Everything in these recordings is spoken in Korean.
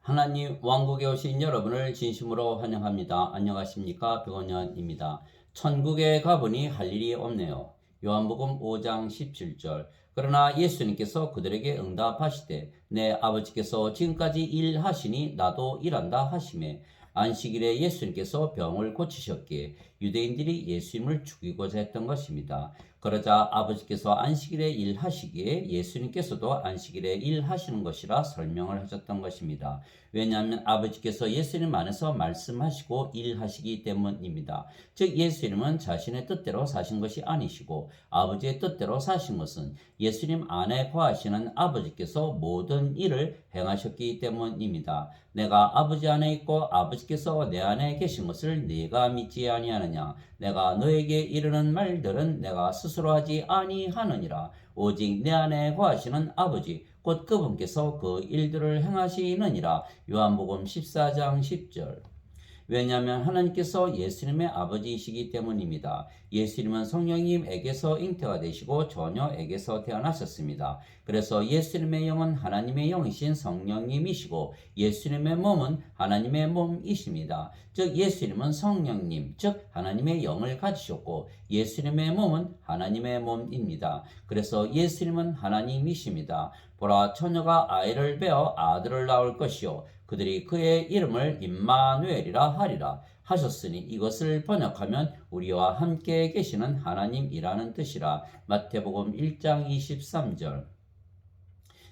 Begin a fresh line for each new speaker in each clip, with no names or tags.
하나님 왕국에 오신 여러분을 진심으로 환영합니다. 안녕하십니까? 백원현입니다. 천국에 가보니 할 일이 없네요. 요한복음 5장 17절. 그러나 예수님께서 그들에게 응답하시되 내 아버지께서 지금까지 일하시니 나도 일한다 하시매, 안식일에 예수님께서 병을 고치셨기에 유대인들이 예수님을 죽이고자 했던 것입니다. 그러자 아버지께서 안식일에 일하시기에 예수님께서도 안식일에 일하시는 것이라 설명을 하셨던 것입니다. 왜냐하면 아버지께서 예수님 안에서 말씀하시고 일하시기 때문입니다. 즉 예수님은 자신의 뜻대로 사신 것이 아니시고 아버지의 뜻대로 사신 것은 예수님 안에 거하시는 아버지께서 모든 일을 행하셨기 때문입니다. 내가 아버지 안에 있고 아버지께서 내 안에 계신 것을 네가 믿지 아니하느냐? 내가 너에게 이르는 말들은 내가 스스로 하지 아니하느니라. 오직 내 안에 거하시는 아버지 곧 그분께서 그 일들을 행하시느니라. 요한복음 14장 10절. 왜냐하면 하나님께서 예수님의 아버지이시기 때문입니다. 예수님은 성령님에게서 잉태가 되시고 처녀에게서 태어나셨습니다. 그래서 예수님의 영은 하나님의 영이신 성령님이시고 예수님의 몸은 하나님의 몸이십니다. 즉 예수님은 성령님, 즉 하나님의 영을 가지셨고 예수님의 몸은 하나님의 몸입니다. 그래서 예수님은 하나님이십니다. 보라, 처녀가 아이를 베어 아들을 낳을 것이요 그들이 그의 이름을 임마누엘이라 하리라 하셨으니 이것을 번역하면 우리와 함께 계시는 하나님이라는 뜻이라. 마태복음 1장 23절.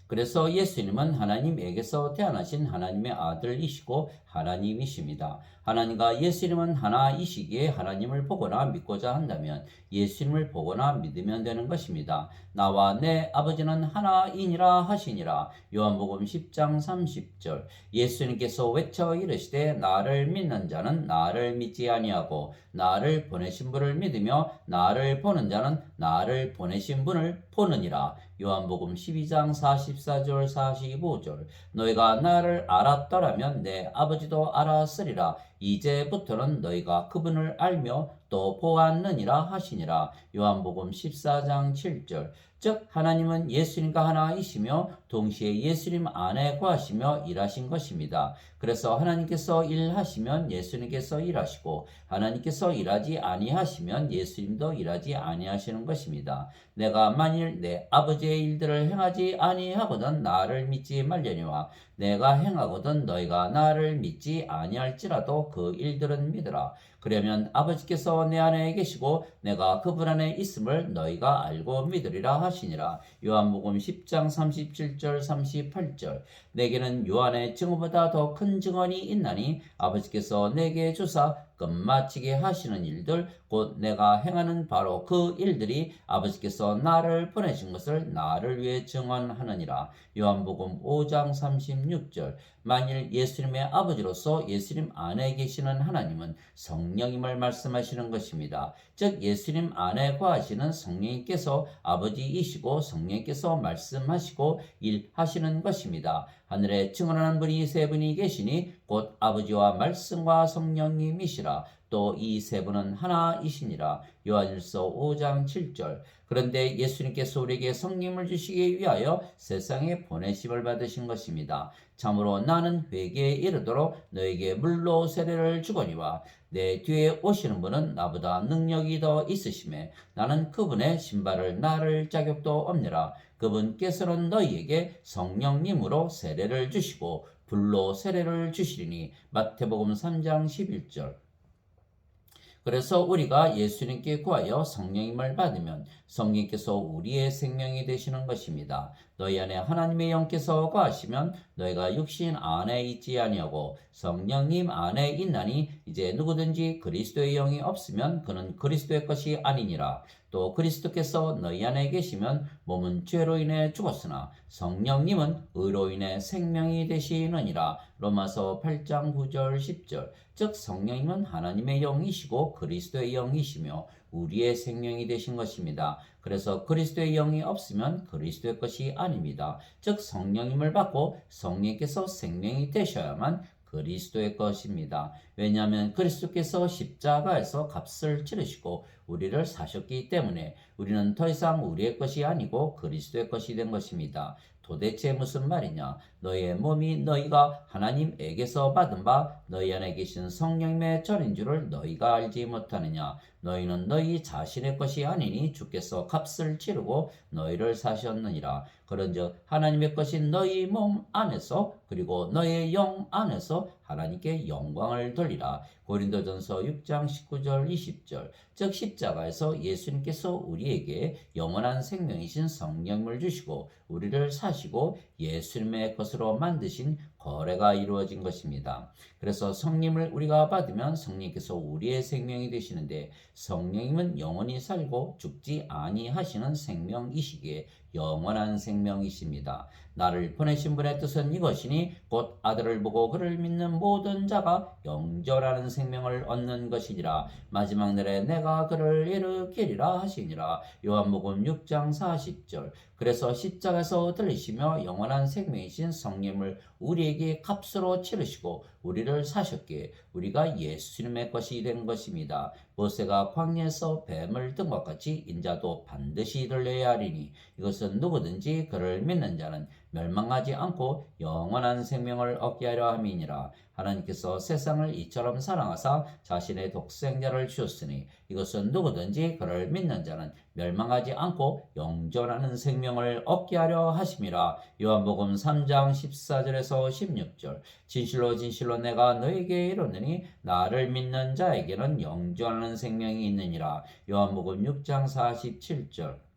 그래서 예수님은 하나님에게서 태어나신 하나님의 아들이시고 하나님이십니다. 하나님과 예수님은 하나이시기에 하나님을 보거나 믿고자 한다면 예수님을 보거나 믿으면 되는 것입니다. 나와 내 아버지는 하나이니라 하시니라. 요한복음 10장 30절. 예수님께서 외쳐 이르시되 나를 믿는 자는 나를 믿지 아니하고 나를 보내신 분을 믿으며 나를 보는 자는 나를 보내신 분을 보느니라. 요한복음 12장 44절 45절. 너희가 나를 알았더라면 내 아버지도 알았으리라. 이제부터는 너희가 그분을 알며 또 보았느니라 하시니라. 요한복음 14장 7절. 즉 하나님은 예수님과 하나이시며 동시에 예수님 안에 거하시며 일하신 것입니다. 그래서 하나님께서 일하시면 예수님께서 일하시고 하나님께서 일하지 아니하시면 예수님도 일하지 아니하시는 것입니다. 내가 만일 내 아버지의 일들을 행하지 아니하거든 나를 믿지 말려니와 내가 행하거든 너희가 나를 믿지 아니할지라도 그 일들은 믿으라. 그러면 아버지께서 내 안에 계시고 내가 그분 안에 있음을 너희가 알고 믿으리라 하시니라. 요한복음 10장 37절 38절. 내게는 요한의 증언보다 더 큰 증언이 있나니 아버지께서 내게 주사 끝마치게 하시는 일들 곧 내가 행하는 바로 그 일들이 아버지께서 나를 보내신 것을 나를 위해 증언하느니라. 요한복음 5장 36절. 만일 예수님의 아버지로서 예수님 안에 계시는 하나님은 성령임을 말씀하시는 것입니다. 즉 예수님 안에 거하시는 성령님께서 아버지이시고 성령님께서 말씀하시고 일하시는 것입니다. 하늘에 증언하는 분이 세 분이 계시니 곧 아버지와 말씀과 성령님이시라. 또 이 세 분은 하나이시니라. 요한일서 5장 7절. 그런데 예수님께서 우리에게 성령을 주시기 위하여 세상에 보내심을 받으신 것입니다. 참으로 나는 회개에 이르도록 너에게 물로 세례를 주거니와 내 뒤에 오시는 분은 나보다 능력이 더 있으심에 나는 그분의 신발을 나를 자격도 없느라. 그분께서는 너희에게 성령님으로 세례를 주시고 불로 세례를 주시리니. 마태복음 3장 11절. 그래서 우리가 예수님께 구하여 성령님을 받으면 성령께서 우리의 생명이 되시는 것입니다. 너희 안에 하나님의 영께서 거하시면 너희가 육신 안에 있지 아니하고 성령님 안에 있나니 이제 누구든지 그리스도의 영이 없으면 그는 그리스도의 것이 아니니라. 또 그리스도께서 너희 안에 계시면 몸은 죄로 인해 죽었으나 성령님은 의로 인해 생명이 되시느니라. 로마서 8장 9절 10절. 즉 성령님은 하나님의 영이시고 그리스도의 영이시며 우리의 생명이 되신 것입니다. 그래서 그리스도의 영이 없으면 그리스도의 것이 아닙니다. 즉 성령님을 받고 성령께서 생명이 되셔야만 그리스도의 것입니다. 왜냐하면 그리스도께서 십자가에서 값을 치르시고 우리를 사셨기 때문에 우리는 더 이상 우리의 것이 아니고 그리스도의 것이 된 것입니다. 도대체 무슨 말이냐? 너희의 몸이 너희가 하나님에게서 받은 바 너희 안에 계신 성령님의 전인 줄을 너희가 알지 못하느냐? 너희는 너희 자신의 것이 아니니 주께서 값을 치르고 너희를 사셨느니라. 그런즉 하나님의 것인 너희 몸 안에서 그리고 너희의 영 안에서 하나님께 영광을 돌리라. 고린도전서 6장 19절 20절. 즉 십자가에서 예수님께서 우리에게 영원한 생명이신 성령을 주시고 우리를 사시고 예수님의 것으로 만드신 거래가 이루어진 것입니다. 그래서 성령을 우리가 받으면 성령께서 우리의 생명이 되시는데 성령님은 영원히 살고 죽지 아니하시는 생명이시기에 영원한 생명이십니다. 나를 보내신 분의 뜻은 이것이니 곧 아들을 보고 그를 믿는 모든 자가 영존하는 생명을 얻는 것이니라. 마지막 날에 내가 그를 일으키리라 하시니라. 요한복음 6장 40절. 그래서 십자가에서 들리시며 영원한 생명이신 성령을 우리에게 값으로 치르시고 우리를 사셨기에 우리가 예수님의 것이 된 것입니다. 모세가 광야에서 뱀을 든 것 같이 인자도 반드시 들려야 하리니 이것은 누구든지 그를 믿는 자는 멸망하지 않고 영원한 생명을 얻게 하려 함이니라. 하나님께서 세상을 이처럼 사랑하사 자신의 독생자를 주셨으니 이것은 누구든지 그를 믿는 자는 멸망하지 않고 영존하는 생명을 얻게 하려 하심이라. 요한복음 3장 14절에서 16절. 진실로 진실로 내가 너에게 이르노니 나를 믿는 자에게는 영존하는 생명이 있느니라. 요한복음 6장 47절.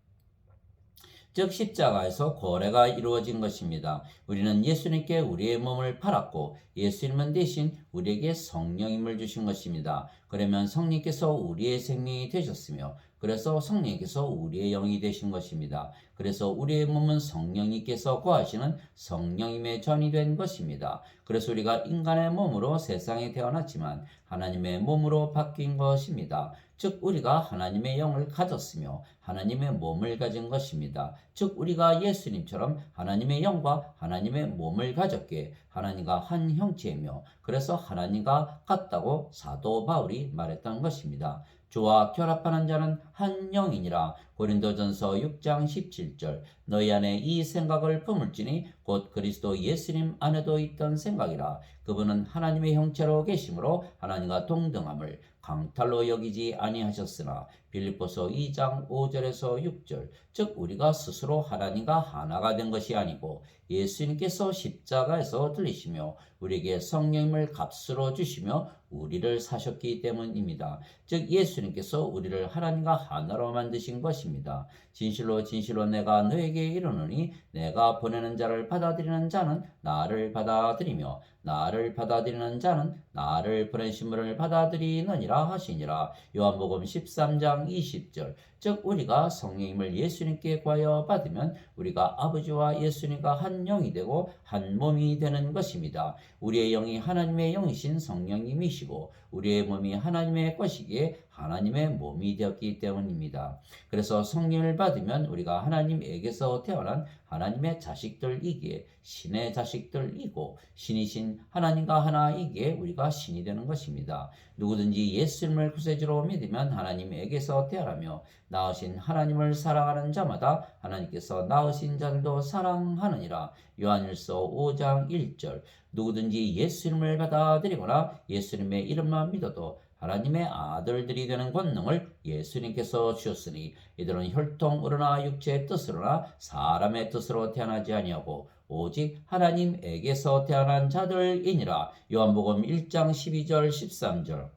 즉 십자가에서 거래가 이루어진 것입니다. 우리는 예수님께 우리의 몸을 팔았고 예수님은 대신 우리에게 성령님을 주신 것입니다. 그러면 성령께서 우리의 생명이 되셨으며 그래서 성령께서 우리의 영이 되신 것입니다. 그래서 우리의 몸은 성령님께서 거하시는 성령님의 전이 된 것입니다. 그래서 우리가 인간의 몸으로 세상에 태어났지만 하나님의 몸으로 바뀐 것입니다. 즉 우리가 하나님의 영을 가졌으며 하나님의 몸을 가진 것입니다. 즉 우리가 예수님처럼 하나님의 영과 하나님의 몸을 가졌기에 하나님과 한 형체이며 그래서 하나님과 같다고 사도 바울이 말했던 것입니다. 주와 결합하는 자는 한 영이니라. 고린도전서 6장 17절. 너희 안에 이 생각을 품을지니 곧 그리스도 예수님 안에도 있던 생각이라. 그분은 하나님의 형체로 계심으로 하나님과 동등함을 강탈로 여기지 아니하셨으나. 빌립보서 2장 5절에서 6절. 즉 우리가 스스로 하나님과 하나가 된 것이 아니고 예수님께서 십자가에서 들리시며 우리에게 성령님을 값으로 주시며 우리를 사셨기 때문입니다. 즉 예수님께서 우리를 하나님과 하나로 만드신 것입니다. 진실로 진실로 내가 너에게 이르노니 내가 보내는 자를 받아들이는 자는 나를 받아들이며 나를 받아들이는 자는 나를 보내신 분을 받아들이느니라 하시니라. 요한복음 13장 20절. 즉 우리가 성령님을 예수님께 구하여 받으면 우리가 아버지와 예수님과 한 영이 되고 한 몸이 되는 것입니다. 우리의 영이 하나님의 영이신 성령님이시고 우리의 몸이 하나님의 것이기에 하나님의 몸이 되었기 때문입니다. 그래서 성령을 받으면 우리가 하나님에게서 태어난 하나님의 자식들이기에 신의 자식들이고 신이신 하나님과 하나이기에 우리가 신이 되는 것입니다. 누구든지 예수님을 구세주로 믿으면 하나님에게서 태어나며 낳으신 하나님을 사랑하는 자마다 하나님께서 낳으신 자들도 사랑하느니라. 요한일서 5장 1절. 누구든지 예수님을 받아들이거나 예수님의 이름만 믿어도 하나님의 아들들이 되는 권능을 예수님께서 주셨으니 이들은 혈통으로나 육체의 뜻으로나 사람의 뜻으로 태어나지 아니하고 오직 하나님에게서 태어난 자들이니라. 요한복음 1장 12절 13절.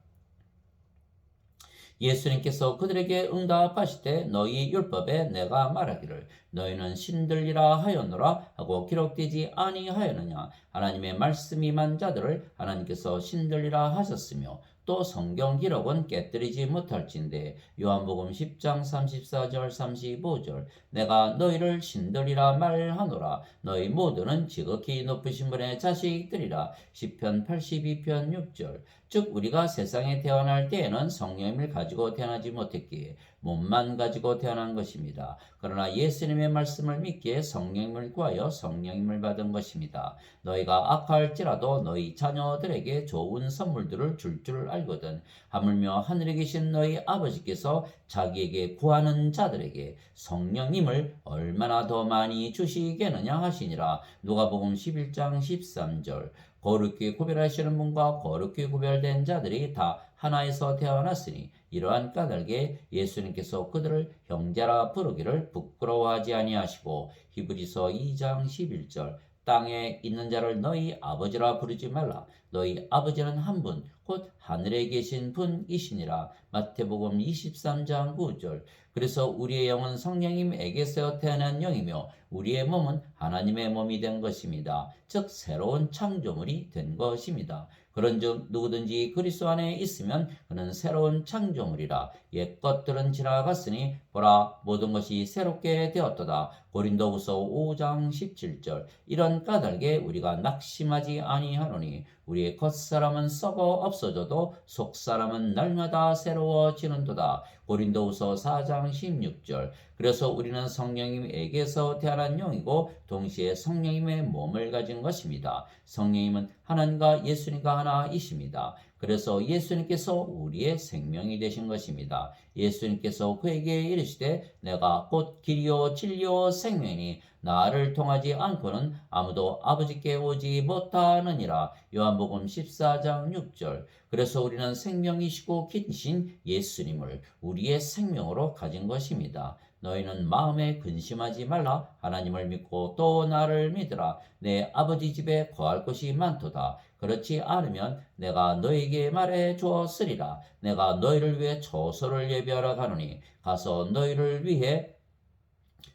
예수님께서 그들에게 응답하시되 너희 율법에 내가 말하기를 너희는 신들이라 하였노라 하고 기록되지 아니하였느냐. 하나님의 말씀이 만 자들을 하나님께서 신들이라 하셨으며 또 성경 기록은 깨뜨리지 못할진대. 요한복음 10장 34절 35절. 내가 너희를 신들이라 말하노라. 너희 모두는 지극히 높으신 분의 자식들이라. 시편 82편 6절. 즉 우리가 세상에 태어날 때에는 성령님을 가지고 태어나지 못했기에 몸만 가지고 태어난 것입니다. 그러나 예수님의 하나님의 말씀을 믿기에 성령님을 구하여 성령님을 받은 것입니다. 너희가 악할지라도 너희 자녀들에게 좋은 선물들을 줄 알거든. 하물며 하늘에 계신 너희 아버지께서 자기에게 구하는 자들에게 성령님을 얼마나 더 많이 주시겠느냐 하시니라. 누가복음 11장 13절. 거룩히 구별하시는 분과 거룩히 구별된 자들이 다 하나에서 태어났으니 이러한 까닭에 예수님께서 그들을 형제라 부르기를 부끄러워하지 아니하시고 히브리서 2장 11절 땅에 있는 자를 너희 아버지라 부르지 말라. 너희 아버지는 한 분, 곧 하늘에 계신 분이시니라. 마태복음 23장 9절. 그래서 우리의 영은 성령님에게서 태어난 영이며 우리의 몸은 하나님의 몸이 된 것입니다. 즉 새로운 창조물이 된 것입니다. 그런즉 누구든지 그리스도 안에 있으면 그는 새로운 창조물이라. 옛 것들은 지나갔으니 보라 모든 것이 새롭게 되었도다. 고린도후서 5장 17절. 이런 까닭에 우리가 낙심하지 아니하노니 우리의 겉사람은 썩어 없어져도 속사람은 날마다 새로워지는도다. 고린도후서 4장 16절. 그래서 우리는 성령님에게서 태어난 영이고 동시에 성령님의 몸을 가진 것입니다. 성령님은 하나님과 예수님과 하나이십니다. 그래서 예수님께서 우리의 생명이 되신 것입니다. 예수님께서 그에게 이르시되 내가 곧 길이요 진리요 생명이니 나를 통하지 않고는 아무도 아버지께 오지 못하느니라. 요한복음 14장 6절. 그래서 우리는 생명이시고 길이신 예수님을 우리의 생명으로 가진 것입니다. 너희는 마음에 근심하지 말라. 하나님을 믿고 또 나를 믿으라. 내 아버지 집에 거할 곳이 많도다. 그렇지 않으면 내가 너희에게 말해 주었으리라. 내가 너희를 위해 처소를 예비하러 가노니 가서 너희를 위해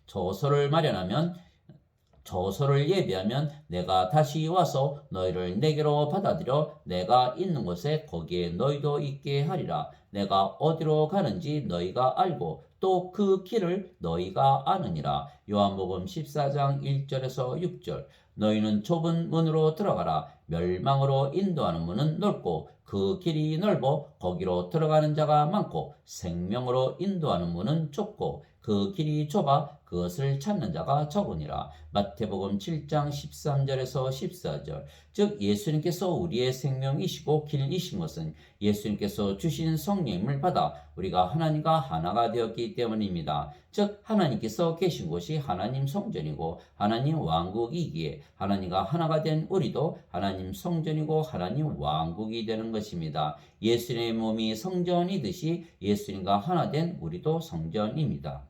처소를 예비하면 내가 다시 와서 너희를 내게로 받아들여 내가 있는 곳에 거기에 너희도 있게 하리라. 내가 어디로 가는지 너희가 알고 또 그 길을 너희가 아느니라. 요한복음 14장 1절에서 6절. 너희는 좁은 문으로 들어가라. 멸망으로 인도하는 문은 넓고 그 길이 넓어 거기로 들어가는 자가 많고 생명으로 인도하는 문은 좁고 그 길이 좁아 그것을 찾는 자가 적으니라. 마태복음 7장 13절에서 14절. 즉 예수님께서 우리의 생명이시고 길이신 것은 예수님께서 주신 성령님을 받아 우리가 하나님과 하나가 되었기 때문입니다. 즉 하나님께서 계신 곳이 하나님 성전이고 하나님 왕국이기에 하나님과 하나가 된 우리도 하나님 성전이고 하나님 왕국이 되는 것입니다. 예수님의 몸이 성전이듯이 예수님과 하나 된 우리도 성전입니다.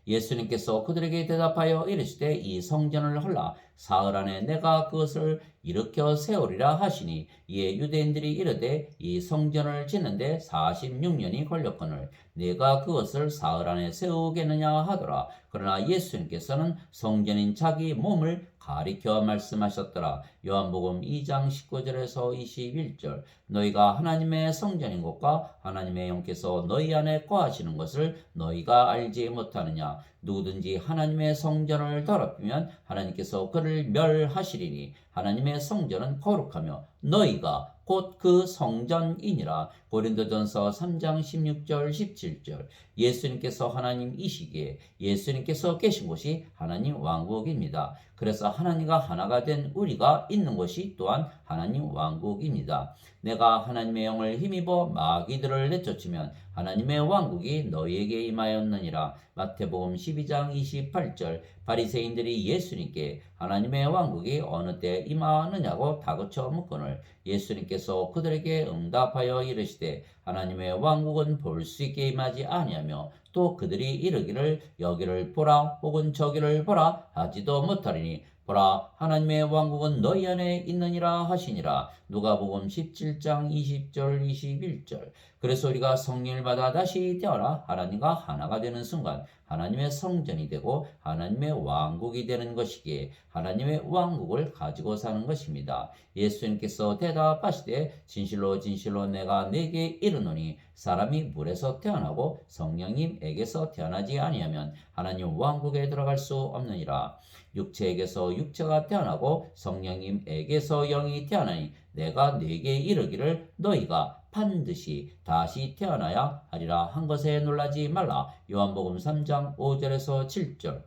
예수님께서 그들에게 대답하여 이르시되 이 성전을 헐라 사흘 안에 내가 그것을 일으켜 세우리라 하시니 이에 유대인들이 이르되 이 성전을 짓는데 46년이 걸렸거늘 내가 그것을 사흘 안에 세우겠느냐 하더라. 그러나 예수님께서는 성전인 자기 몸을 가리켜 말씀하셨더라. 요한복음 2장 19절에서 21절. 너희가 하나님의 성전인 것과 하나님의 영께서 너희 안에 거하시는 것을 너희가 알지 못하느냐. 누구든지 하나님의 성전을 더럽히면 하나님께서 그를 멸하시리니 하나님의 성전은 거룩하며 너희가 곧 그 성전이니라. 고린도전서 3장 16절 17절. 예수님께서 하나님이시기에 예수님께서 계신 곳이 하나님 왕국입니다. 그래서 하나님과 하나가 된 우리가 있는 곳이 또한 하나님 왕국입니다. 내가 하나님의 영을 힘입어 마귀들을 내쫓으면 하나님의 왕국이 너희에게 임하였느니라. 마태복음 12장 28절. 바리새인들이 예수님께 하나님의 왕국이 어느 때 임하느냐고 다그쳐 묻거늘 예수님께서 그들에게 응답하여 이르시되 하나님의 왕국은 볼 수 있게 임하지 아니하며 또 그들이 이르기를 여기를 보라 혹은 저기를 보라 하지도 못하리니 보라 하나님의 왕국은 너희 안에 있느니라 하시니라. 누가복음 17장 20절 21절. 그래서 우리가 성령을 받아 다시 태어나 하나님과 하나가 되는 순간 하나님의 성전이 되고 하나님의 왕국이 되는 것이기에 하나님의 왕국을 가지고 사는 것입니다. 예수님께서 대답하시되 진실로 진실로 내가 네게 이르노니 사람이 물에서 태어나고 성령님에게서 태어나지 아니하면 하나님 왕국에 들어갈 수 없느니라. 육체에게서 육체가 태어나고 성령님에게서 영이 태어나니 내가 네게 이르기를 너희가 반드시 다시 태어나야 하리라 한 것에 놀라지 말라. 요한복음 3장 5절에서 7절.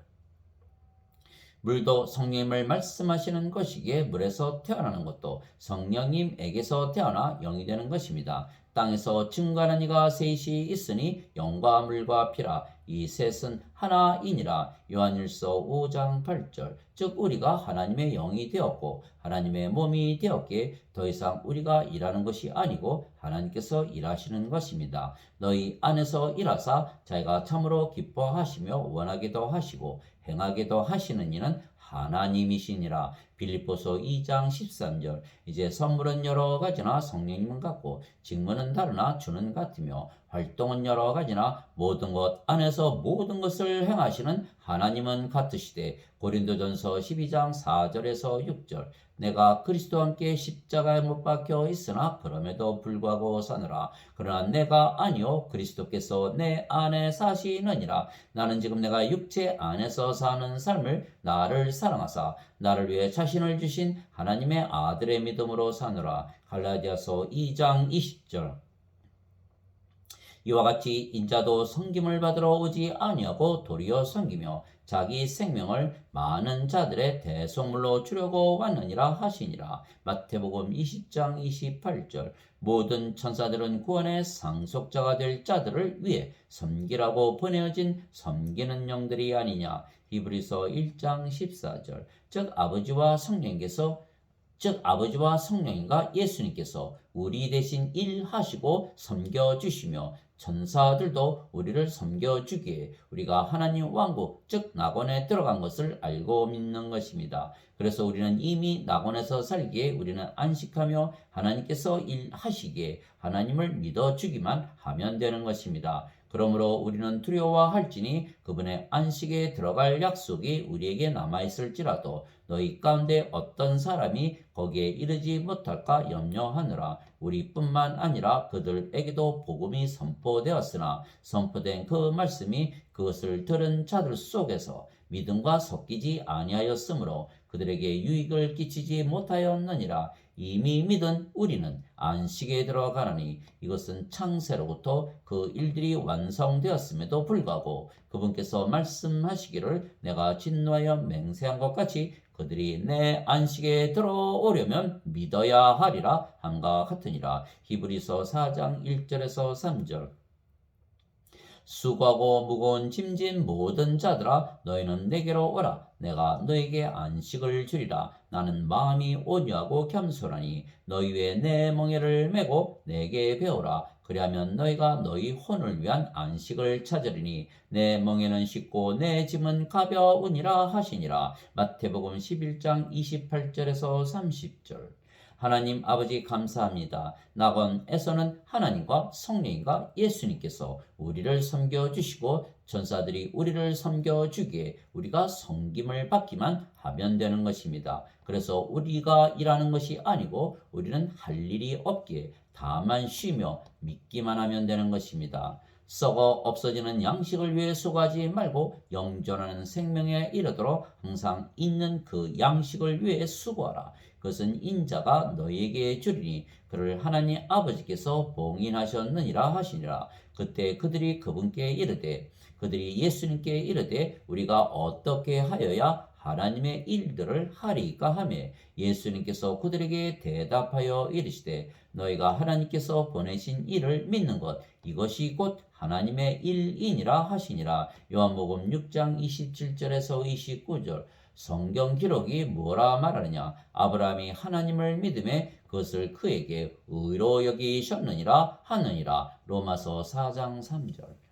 물도 성령님을 말씀하시는 것이기에 물에서 태어나는 것도 성령님에게서 태어나 영이 되는 것입니다. 땅에서 증거하는 이가 셋이 있으니 영과 물과 피라. 이 셋은 하나이니라. 요한일서 5장 8절. 즉 우리가 하나님의 영이 되었고 하나님의 몸이 되었기에 더 이상 우리가 일하는 것이 아니고 하나님께서 일하시는 것입니다. 너희 안에서 일하사 자기가 참으로 기뻐하시며 원하기도 하시고 행하기도 하시는 이는 하나님이시니라. 빌립보서 2장 13절. 이제 선물은 여러 가지나 성령님은 같고 직무는 다르나 주는 같으며 활동은 여러 가지나 모든 것 안에서 모든 것을 행하시는 하나님은 같으시되. 고린도전서 12장 4절에서 6절. 내가 그리스도와 함께 십자가에 못 박혀 있으나 그럼에도 불구하고 사느라. 그러나 내가 아니요 그리스도께서 내 안에 사시느니라. 나는 지금 내가 육체 안에서 사는 삶을 나를 사랑하사 나를 위해 자신을 주신 하나님의 아들의 믿음으로 사느라. 갈라디아서 2장 20절. 이와 같이 인자도 섬김을 받으러 오지 아니하고 도리어 섬기며 자기 생명을 많은 자들의 대속물로 주려고 왔느니라 하시니라. 마태복음 20장 28절. 모든 천사들은 구원의 상속자가 될 자들을 위해 섬기라고 보내어진 섬기는 영들이 아니냐. 히브리서 1장 14절. 즉 아버지와 성령님과 예수님께서 우리 대신 일하시고 섬겨주시며 천사들도 우리를 섬겨주기에 우리가 하나님 왕국 즉 낙원에 들어간 것을 알고 믿는 것입니다. 그래서 우리는 이미 낙원에서 살기에 우리는 안식하며 하나님께서 일하시기에 하나님을 믿어주기만 하면 되는 것입니다. 그러므로 우리는 두려워할지니 그분의 안식에 들어갈 약속이 우리에게 남아있을지라도 너희 가운데 어떤 사람이 거기에 이르지 못할까 염려하느라. 우리뿐만 아니라 그들에게도 복음이 선포되었으나 선포된 그 말씀이 그것을 들은 자들 속에서 믿음과 섞이지 아니하였으므로 그들에게 유익을 끼치지 못하였느니라. 이미 믿은 우리는 안식에 들어가나니 이것은 창세로부터 그 일들이 완성되었음에도 불구하고 그분께서 말씀하시기를 내가 진노하여 맹세한 것 같이 그들이 내 안식에 들어오려면 믿어야 하리라 함과 같으니라. 히브리서 4장 1절에서 3절. 수고하고 무거운 짐진 모든 자들아 너희는 내게로 오라. 내가 너에게 안식을 주리라. 나는 마음이 온유하고 겸손하니 너희 위에 내 멍에를 메고 내게 배우라. 그리하면 너희가 너희 혼을 위한 안식을 찾으리니 내 멍에는 쉽고 내 짐은 가벼우니라 하시니라. 마태복음 11장 28절에서 30절. 하나님 아버지 감사합니다. 낙원에서는 하나님과 성령님과 예수님께서 우리를 섬겨주시고 천사들이 우리를 섬겨주기에 우리가 섬김을 받기만 하면 되는 것입니다. 그래서 우리가 일하는 것이 아니고 우리는 할 일이 없기에 다만 쉬며 믿기만 하면 되는 것입니다. 썩어 없어지는 양식을 위해 수고하지 말고 영존하는 생명에 이르도록 항상 있는 그 양식을 위해 수고하라. 그것은 인자가 너희에게 주리니 그를 하나님 아버지께서 봉인하셨느니라 하시니라. 그때 그들이 그분께 이르되 그들이 예수님께 이르되 우리가 어떻게 하여야 하나님의 일들을 하리까 하매 예수님께서 그들에게 대답하여 이르시되 너희가 하나님께서 보내신 일을 믿는 것 이것이 곧 하나님의 일이니라 하시니라. 요한복음 6장 27절에서 29절. 성경 기록이 뭐라 말하느냐. 아브라함이 하나님을 믿음에 그것을 그에게 의로 여기셨느니라 하느니라. 로마서 4장 3절.